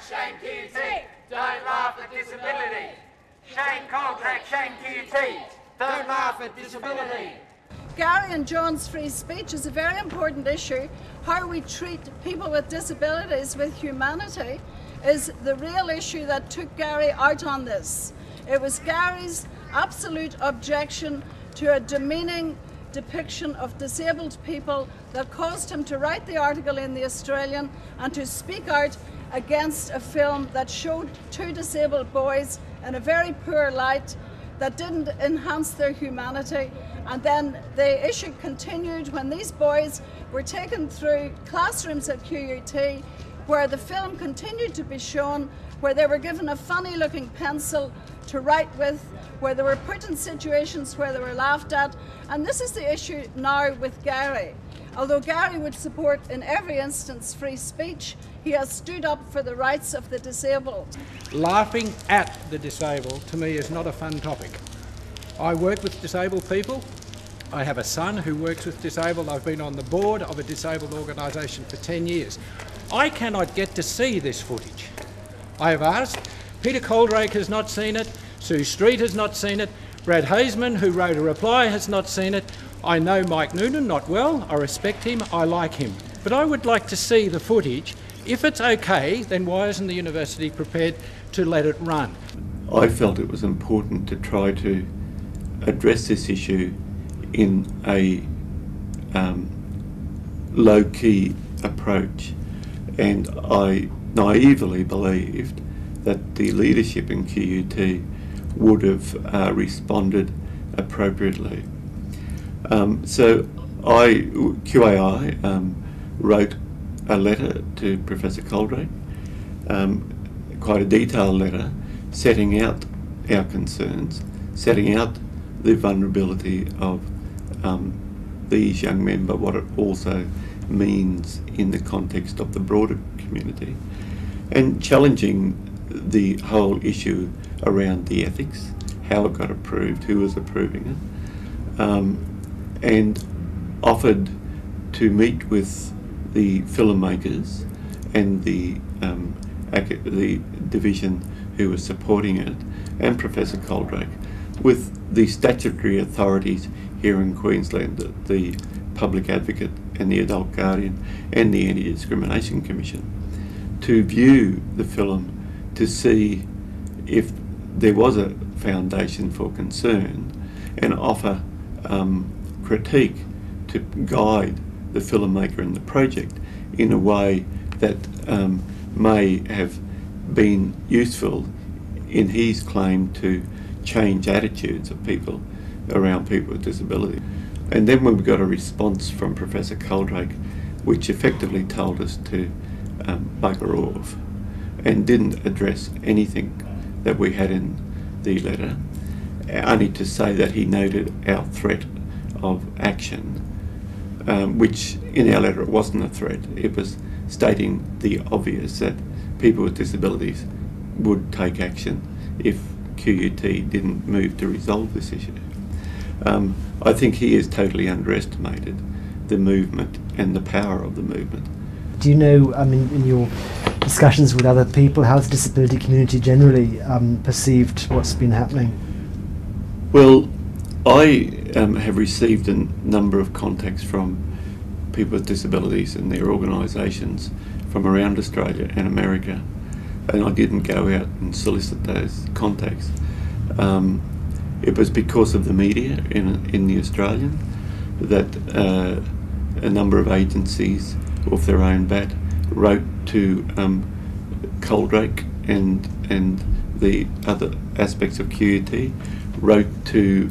shame QUT. Don't laugh at disability. Shame contract, shame QUT. Don't laugh at disability. Gary and John's free speech is a very important issue. How we treat people with disabilities with humanity is the real issue that took Gary out on this. It was Gary's absolute objection to a demeaning depiction of disabled people that caused him to write the article in The Australian and to speak out against a film that showed two disabled boys in a very poor light that didn't enhance their humanity. And then the issue continued when these boys were taken through classrooms at QUT where the film continued to be shown, where they were given a funny looking pencil to write with, where they were put in situations where they were laughed at. And this is the issue now with Gary. Although Gary would support in every instance free speech, he has stood up for the rights of the disabled. Laughing at the disabled to me is not a fun topic. I work with disabled people. I have a son who works with disabled. I've been on the board of a disabled organisation for 10 years. I cannot get to see this footage. I have asked. Peter Coldrake has not seen it. Sue Street has not seen it. Brad Haseman, who wrote a reply, has not seen it. I know Mike Noonan not well. I respect him. I like him. But I would like to see the footage. If it's okay, then why isn't the university prepared to let it run? I felt it was important to try to address this issue in a low-key approach, and I naively believed that the leadership in QUT would have responded appropriately. So QAI wrote a letter to Professor Coldrake, quite a detailed letter, setting out our concerns, setting out the vulnerability of these young men, but what it also means in the context of the broader community, and challenging the whole issue around the ethics, how it got approved, who was approving it, and offered to meet with the filmmakers and the division who was supporting it, and Professor Coldrake, with the statutory authorities here in Queensland, the Public Advocate and the Adult Guardian and the Anti-Discrimination Commission, to view the film to see if there was a foundation for concern and offer critique to guide the filmmaker and the project in a way that may have been useful in his claim to change attitudes of people around people with disability. And then when we got a response from Professor Coldrake, which effectively told us to bugger off and didn't address anything that we had in the letter, only to say that he noted our threat of action, which in our letter it wasn't a threat, it was stating the obvious that people with disabilities would take action if QUT didn't move to resolve this issue. I think he has totally underestimated the movement and the power of the movement. Do you know, in your discussions with other people, how the disability community generally perceived what's been happening? Well, I have received a number of contacts from people with disabilities and their organisations from around Australia and America, and I didn't go out and solicit those contacts. It was because of the media in the Australian that a number of agencies off their own bat wrote to Coldrake and the other aspects of QUT, wrote to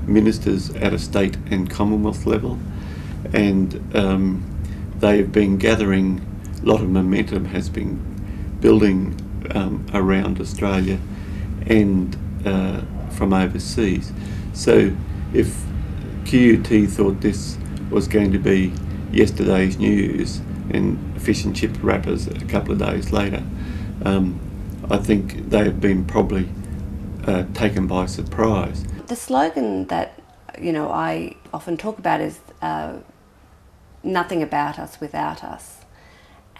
ministers at a state and Commonwealth level, and they have been gathering, a lot of momentum has been building around Australia and from overseas. So if QUT thought this was going to be yesterday's news and fish and chip wrappers a couple of days later, I think they have been probably taken by surprise. The slogan that I often talk about is nothing about us without us,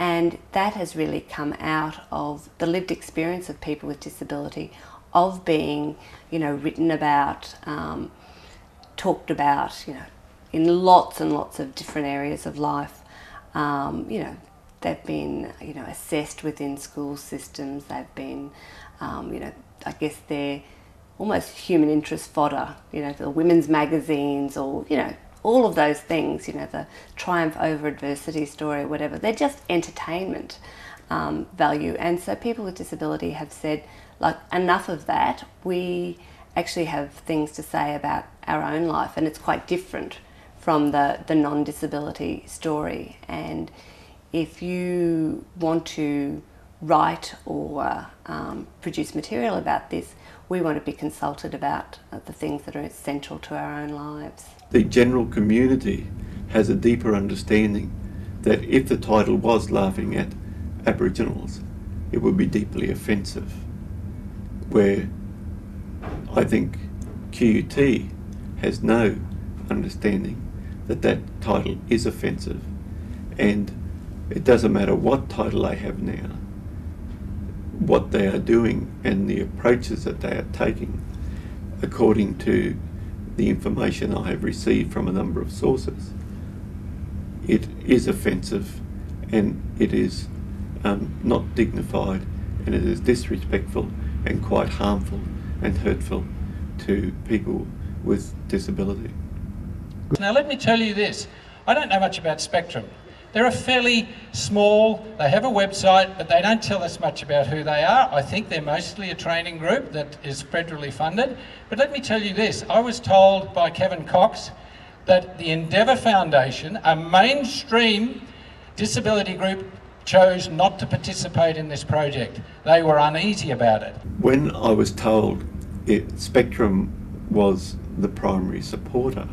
And that has really come out of the lived experience of people with disability, of being, written about, talked about, in lots and lots of different areas of life. They've been, assessed within school systems. They've been, I guess they're almost human interest fodder, the women's magazines, or, all of those things, the triumph over adversity story or whatever. They're just entertainment value. And so people with disability have said, like, enough of that. We actually have things to say about our own life, and it's quite different from the non-disability story. And if you want to write or produce material about this, we want to be consulted about the things that are essential to our own lives. The general community has a deeper understanding that if the title was laughing at Aboriginals, it would be deeply offensive. Where I think QUT has no understanding that that title is offensive, and it doesn't matter what title they have now, what they are doing and the approaches that they are taking, according to the information I have received from a number of sources, it is offensive, and it is not dignified, and it is disrespectful and quite harmful and hurtful to people with disability. Now let me tell you this, I don't know much about Spectrum. They're a fairly small, they have a website, but they don't tell us much about who they are. I think they're mostly a training group that is federally funded. But let me tell you this, I was told by Kevin Cox that the Endeavour Foundation, a mainstream disability group, chose not to participate in this project. They were uneasy about it. When I was told Spectrum was the primary supporter,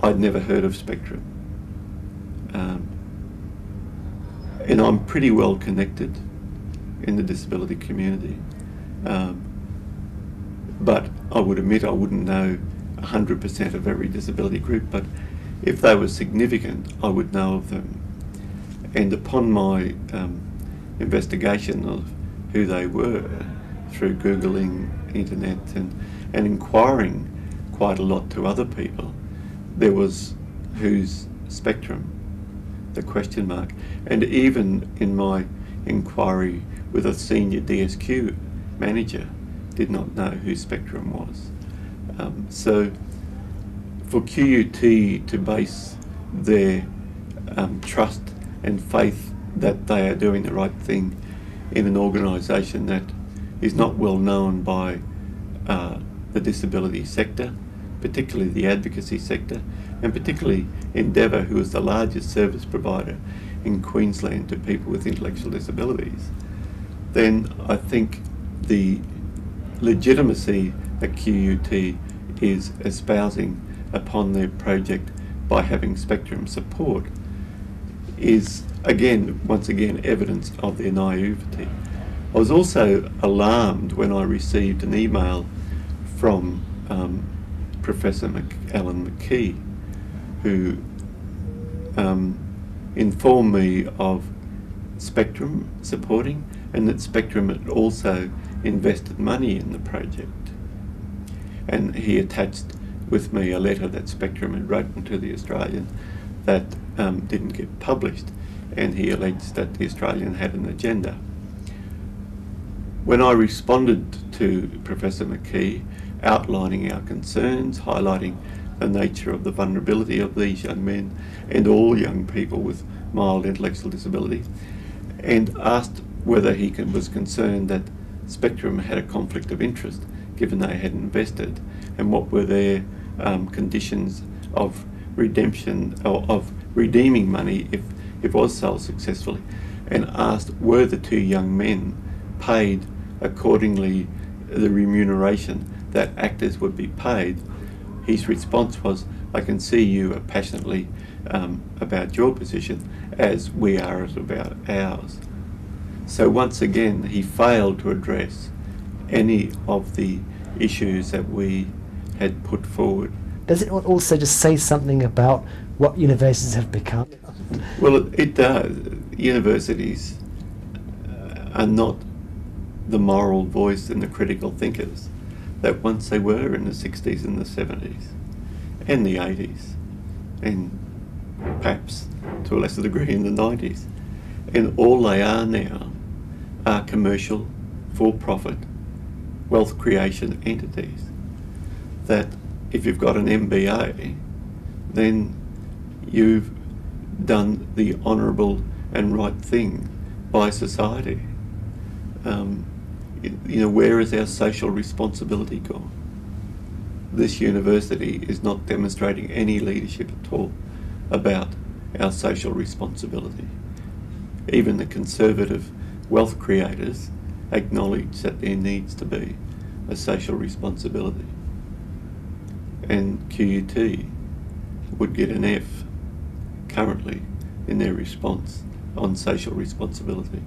I'd never heard of Spectrum. And I'm pretty well connected in the disability community. But I would admit I wouldn't know 100% of every disability group, but if they were significant, I would know of them. And upon my investigation of who they were, through Googling, internet, and inquiring quite a lot to other people, there was who's Spectrum, the question mark. And even in my inquiry with a senior DSQ manager, did not know who Spectrum was. So for QUT to base their trust and faith that they are doing the right thing in an organisation that is not well known by the disability sector, particularly the advocacy sector, and particularly Endeavour, who is the largest service provider in Queensland to people with intellectual disabilities, then I think the legitimacy that QUT is espousing upon their project by having Spectrum support is once again evidence of their naivety. I was also alarmed when I received an email from Professor Alan McKee, who informed me of Spectrum supporting, and that Spectrum had also invested money in the project. And he attached with me a letter that Spectrum had written to the Australian that didn't get published, and he alleged that the Australian had an agenda. When I responded to Professor McKee, outlining our concerns, highlighting the nature of the vulnerability of these young men and all young people with mild intellectual disability, and asked whether he was concerned that Spectrum had a conflict of interest given they had invested, and what were their conditions of redemption or of redeeming money if it was sold successfully, and asked were the two young men paid accordingly the remuneration that actors would be paid. His response was, "I can see you are passionately about your position as we are about ours." So once again, he failed to address any of the issues that we had put forward. Does it also just say something about what universities have become? Well, it does. universities are not the moral voice and the critical thinkers that once they were in the 60s and the 70s and the 80s, and perhaps to a lesser degree in the 90s. And all they are now are commercial, for-profit, wealth creation entities that if you've got an MBA, then you've done the honourable and right thing by society. You know, where is our social responsibility gone? This university is not demonstrating any leadership at all about our social responsibility. Even the conservative wealth creators acknowledge that there needs to be a social responsibility. And QUT would get an F currently in their response on social responsibility.